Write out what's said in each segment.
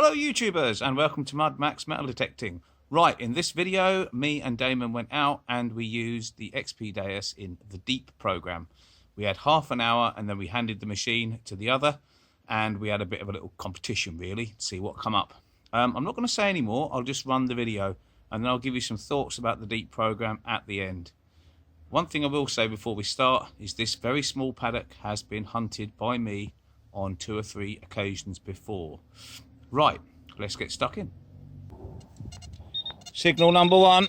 Hello YouTubers and welcome to Mud Max Metal Detecting. Right, in this video me and Damon went out and we used the XP Deus in the Deep program. We had half an hour and then we handed the machine to the other and we had a bit of a little competition really to see what come up. I'm not going to say any more, I'll just run the video and then I'll give you some thoughts about the Deep program at the end. One thing I will say before we start is this very small paddock has been hunted by me on 2 or 3 occasions before. Right, let's get stuck in. Signal number 1.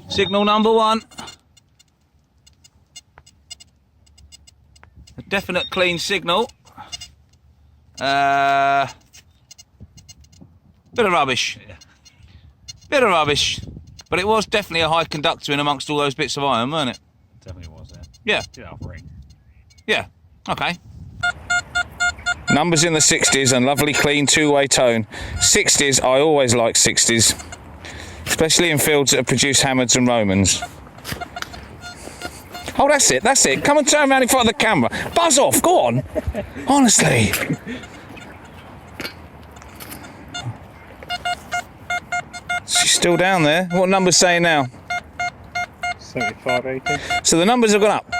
Signal number 1. A definite clean signal. Bit of rubbish. Bit of rubbish. But it was definitely a high conductor in amongst all those bits of iron, weren't it? Definitely was, yeah. Yeah. Ring. Yeah, okay. Numbers in the 60s and lovely clean two-way tone. 60s, I always like 60s. Especially in fields that have produced Hammards and Romans. Oh, that's it, that's it. Come and turn around in front of the camera. Buzz off, go on. Honestly. She's still down there. What number's saying now? 75, 80. So the numbers have gone up.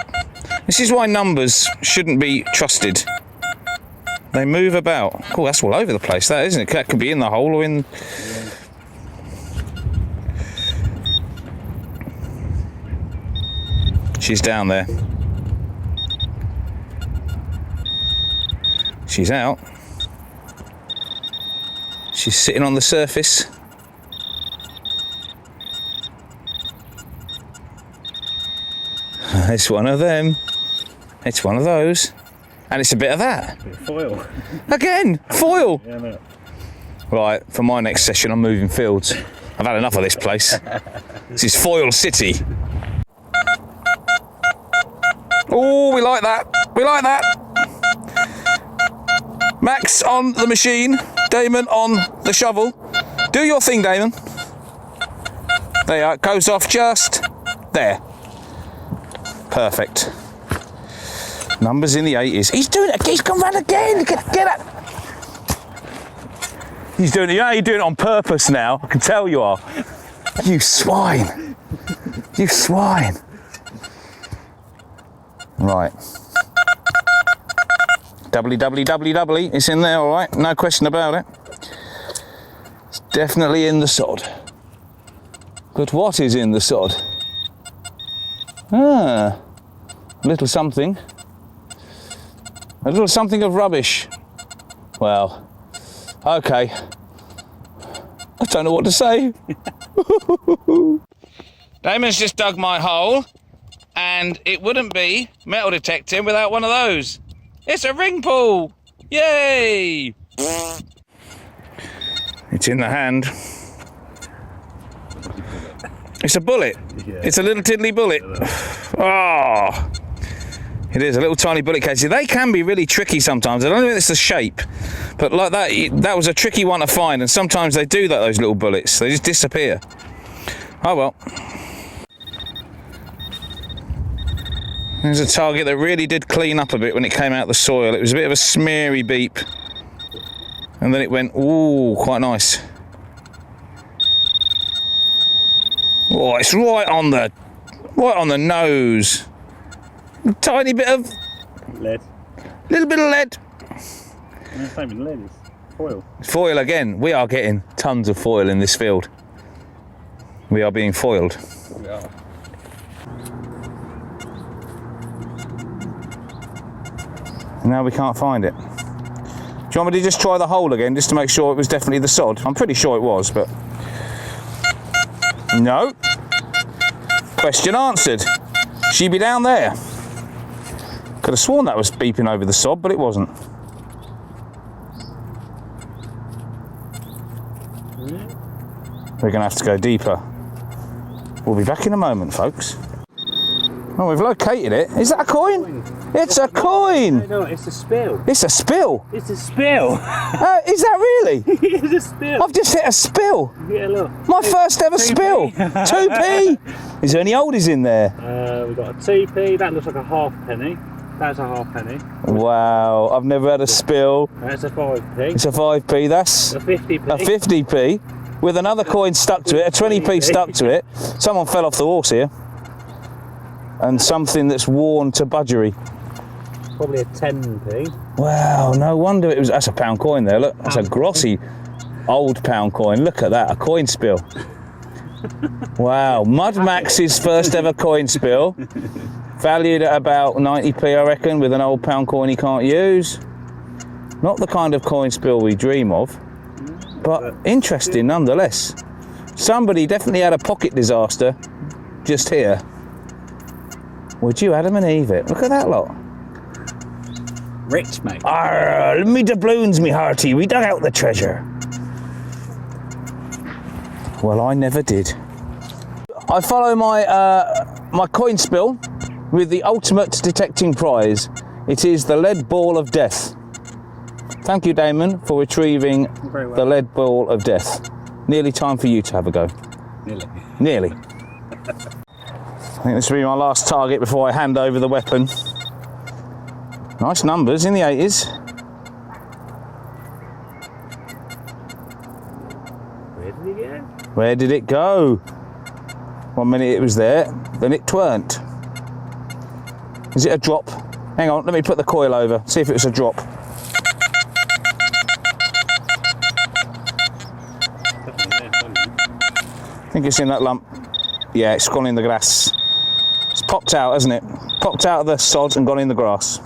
This is why numbers shouldn't be trusted. They move about. Oh, that's all over the place, that, isn't it? That could be in the hole or in... Yeah. She's down there. She's out. She's sitting on the surface. It's one of them. It's one of those. And it's a bit of that. A bit of foil. Again, foil. Yeah, no. Right, for my next session, I'm moving fields. I've had enough of this place. This is Foil City. Oh, we like that. We like that. Max on the machine. Damon on the shovel. Do your thing, Damon. There you are. It goes off just there. Perfect. Numbers in the 80s. He's doing it. He's come round again. Get it. He's doing it. You know, you're doing it on purpose now. I can tell you are. You swine. You swine. Right. WWWW. It's in there, all right. No question about it. It's definitely in the sod. But what is in the sod? Ah, a little something. A little something of rubbish. Well, okay. I don't know what to say. Damon's just dug my hole, and it wouldn't be metal detecting without one of those. It's a ring pull! Yay! It's in the hand. It's a bullet. Yeah. It's a little tiddly bullet. Oh, it is a little tiny bullet case. They can be really tricky sometimes. I don't know if it's the shape, but like that was a tricky one to find. And sometimes they do that. Those little bullets, they just disappear. Oh well. There's a target that really did clean up a bit when it came out of the soil. It was a bit of a smeary beep, and then it went ooh, quite nice. Oh, it's right on the nose. A tiny bit of lead. Little bit of lead. No, it's not even lead, it's foil. Foil again. We are getting tons of foil in this field. We are being foiled. We are. Now we can't find it. Do you want me to just try the hole again, just to make sure it was definitely the sod? I'm pretty sure it was, but... No. Question answered. She be down there. Could have sworn that was beeping over the sod, but it wasn't. We're going to have to go deeper. We'll be back in a moment, folks. Oh, we've located it. Is that a coin? It's a coin! No, it's a spill. It's a spill? It's a spill! Is that really? It's a spill. I've just hit a spill. Yeah, look. My first ever spill. 2p. Is there any oldies in there? We've got a 2p, that looks like a half penny. That's a halfpenny. Wow, I've never had a spill. That's a 5p. It's a 5p, that's A 50p. a 50p with another coin stuck to it, a 20p stuck to it. Someone fell off the horse here. And something that's worn to budgery. Probably a 10p. Wow, no wonder it was. That's a pound coin there, look. That's a grossy old pound coin. Look at that, a coin spill. Wow, Mud Max's first ever coin spill. Valued at about 90p, I reckon, with an old pound coin he can't use. Not the kind of coin spill we dream of, but interesting nonetheless. Somebody definitely had a pocket disaster just here. Would you Adam and Eve it? Look at that lot. Rich, mate. Arr, me doubloons, me hearty. We dug out the treasure. Well, I never did. I follow my my coin spill with the ultimate detecting prize. It is the lead ball of death. Thank you, Damon, for retrieving the lead ball of death. Nearly time for you to have a go. Nearly. I think this will be my last target before I hand over the weapon. Nice numbers in the 80s. Where did he go? Where did it go? 1 minute it was there, then it tweren't. Is it a drop? Hang on, let me put the coil over, see if it was a drop. I think it's in that lump. Yeah, it's gone in the grass. It's popped out, hasn't it? Popped out of the sod and gone in the grass.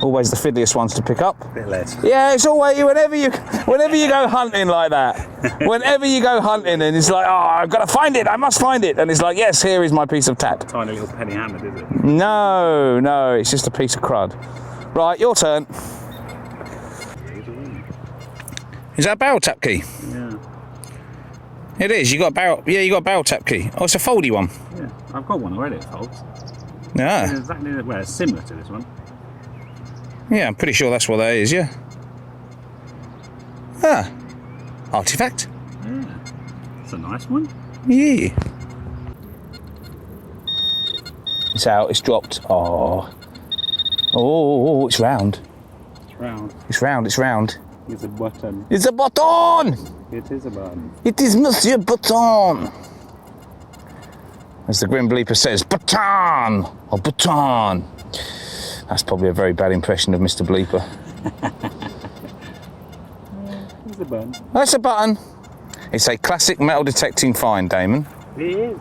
Always the fiddliest ones to pick up. Bit less. Yeah, it's always whenever you go hunting like that. Whenever you go hunting and it's like, oh, I've got to find it, I must find it, and it's like, yes, here is my piece of tat. Tiny little penny hammer, is it? No, it's just a piece of crud. Right, your turn. Is that a barrel tap key? Yeah. It is. You got a barrel. Yeah, you got a barrel tap key. Oh, it's a foldy one. Yeah, I've got one already, folks. Yeah. It's exactly, well, it's similar to this one. Yeah, I'm pretty sure that's what that is. Yeah. Ah, artifact. Yeah, it's a nice one. Yeah. It's out. It's dropped. Oh. Oh, it's round. It's round. It's round. It's round. It's a button. It's a button. It is a button. It is Monsieur Button. As the Grim Bleeper says, Button or Button. That's probably a very bad impression of Mr. Bleeper. It's a button. That's a button. It's a classic metal detecting find, Damon. It is.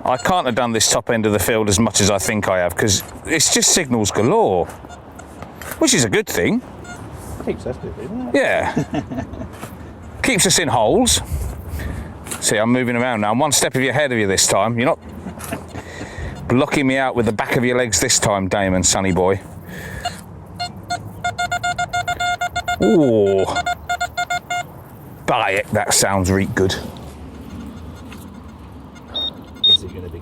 I can't have done this top end of the field as much as I think I have, because it's just signals galore, which is a good thing. Keeps us busy, doesn't it? Yeah. Keeps us in holes. See, I'm moving around now. I'm one step ahead of you this time. You're not blocking me out with the back of your legs this time, Damon, sonny boy. Ooh. Buy it. That sounds reet good. Is it going to be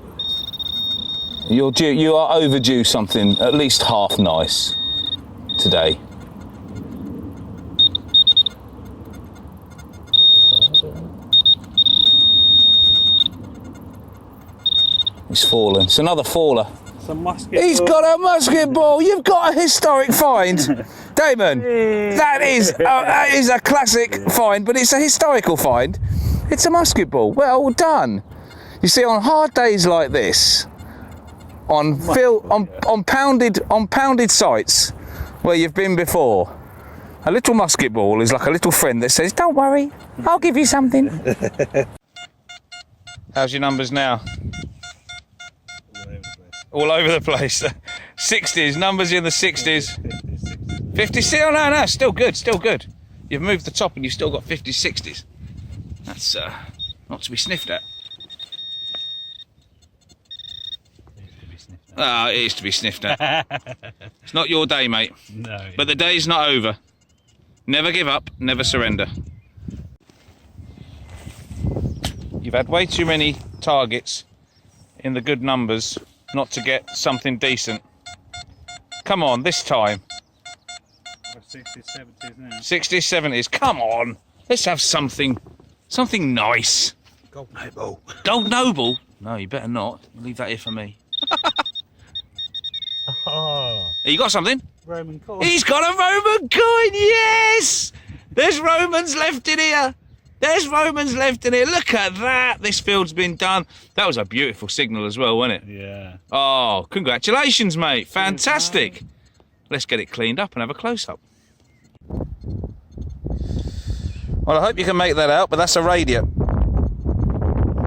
good? You are overdue something at least half nice today. He's fallen. It's another faller. It's a musket. He's got a musket ball. You've got a historic find, Damon. That is a classic find, but it's a historical find. It's a musket ball. Well done. You see, on hard days like this, on pounded sites where you've been before, a little musket ball is like a little friend that says, "Don't worry, I'll give you something." How's your numbers now? All over the place. 60s, numbers in the 60s. 50s, oh no, still good, still good. You've moved the top and you've still got 50s, 60s. That's not to be sniffed at. Ah, it is to be sniffed at. It's not your day, mate. No. But the day's not over. Never give up, never surrender. You've had way too many targets in the good numbers not to get something decent. Come on, this time. 60s, 70s now. 60s, 70s, come on. Let's have something nice. Gold Noble. Gold Noble? No, you better not. Leave that here for me. Oh, You got something? Roman coin. He's got a Roman coin, yes! There's Romans left in here. There's Romans left in here. Look at that. This field's been done. That was a beautiful signal as well, wasn't it? Yeah. Oh, congratulations, mate. Fantastic. Let's get it cleaned up and have a close-up. Well, I hope you can make that out, but that's a radio.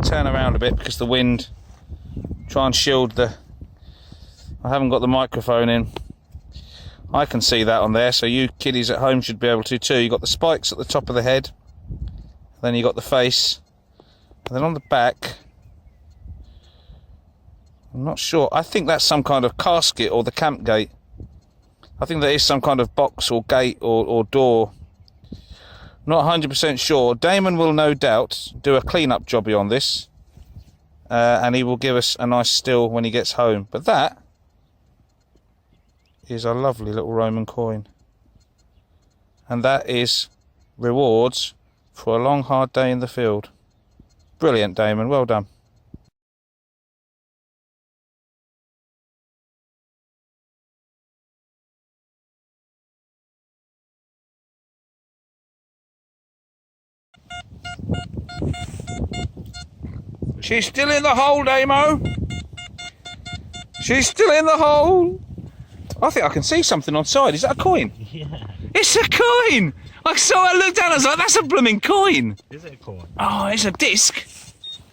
Turn around a bit because the wind. Try and shield the... I haven't got the microphone in. I can see that on there, so you kiddies at home should be able to too. You've got the spikes at the top of the head. Then you got the face. And then on the back... I'm not sure. I think that's some kind of casket or the camp gate. I think there is some kind of box or gate or door. Not 100% sure. Damon will no doubt do a clean-up jobby on this. And he will give us a nice still when he gets home. But that is a lovely little Roman coin. And that is rewards for a long, hard day in the field. Brilliant, Damon. Well done. She's still in the hole, Damo. She's still in the hole. I think I can see something on side. Is that a coin? Yeah. It's a coin. I looked down and I was like, that's a blooming coin. Is it a coin? Oh, it's a disc.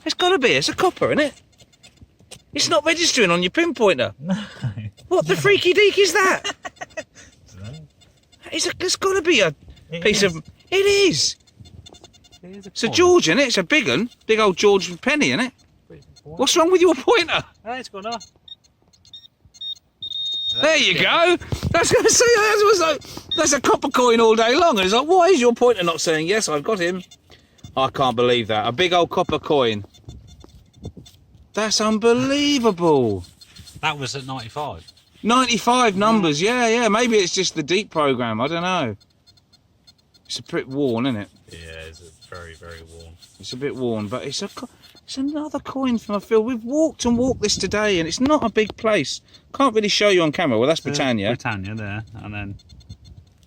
It's got to be. It's a copper, isn't it? It's not registering on your pinpointer. No. What the freaky deek is that? It's got to be a piece of... It is. It's a Georgian, it's a big one. Big old Georgian penny, isn't it? What's wrong with your pointer? Oh, it's gone off. There you go. I was going to say, that's a copper coin all day long. And it's like, why is your pointer not saying, yes, I've got him? I can't believe that. A big old copper coin. That's unbelievable. That was at 95. 95 numbers, yeah. Maybe it's just the deep program. I don't know. It's a bit worn, isn't it? Yeah, it's very, very worn. It's a bit worn, but it's another coin from a field. We've walked and walked this today, and it's not a big place. Can't really show you on camera. Well, that's Britannia. Britannia there, and then...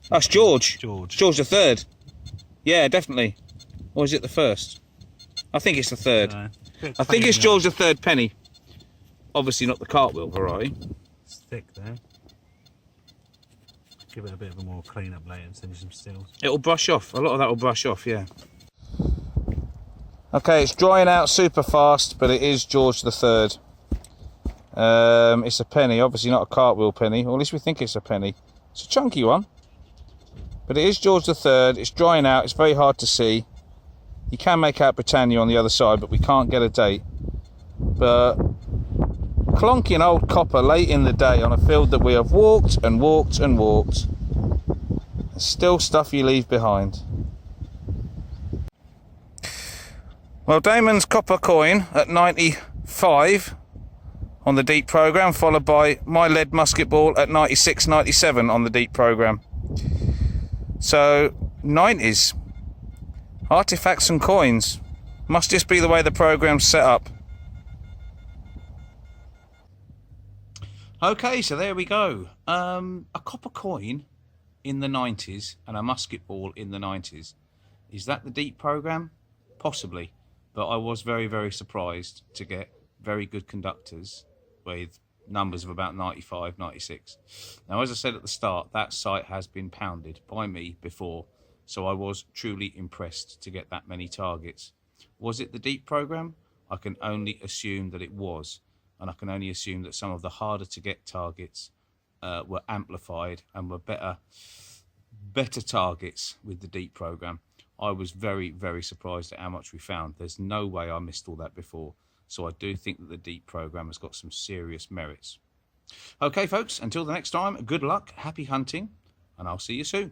That's George. George the third. Yeah, definitely. Or is it the first? I think it's the third. I think it's George the third penny. Obviously not the cartwheel variety. It's thick there. Give it a bit of a more clean up later and send you some stills. It'll brush off. A lot of that will brush off, yeah. Okay, it's drying out super fast, but it is George the third. It's a penny, obviously not a cartwheel penny, or at least we think it's a penny. It's a chunky one, but it is George the third. It's drying out. It's very hard to see. You can make out Britannia on the other side, but we can't get a date. But clonking old copper late in the day on a field that we have walked and walked and walked. Still stuff you leave behind. Well, Damon's copper coin at 95 on the deep program, followed by my lead musket ball at 96, 97 on the deep program. So 90s, artifacts and coins. Must just be the way the program's set up. Okay, so there we go. A copper coin in the 90s and a musket ball in the 90s. Is that the deep program? Possibly. But I was very, very surprised to get very good conductors with numbers of about 95, 96. Now, as I said at the start, that site has been pounded by me before, so I was truly impressed to get that many targets. Was it the deep program? I can only assume that it was, and I can only assume that some of the harder to get targets were amplified and were better targets with the deep program. I was very, very surprised at how much we found. There's no way I missed all that before. So I do think that the deep program has got some serious merits. Okay, folks, until the next time, good luck, happy hunting, and I'll see you soon.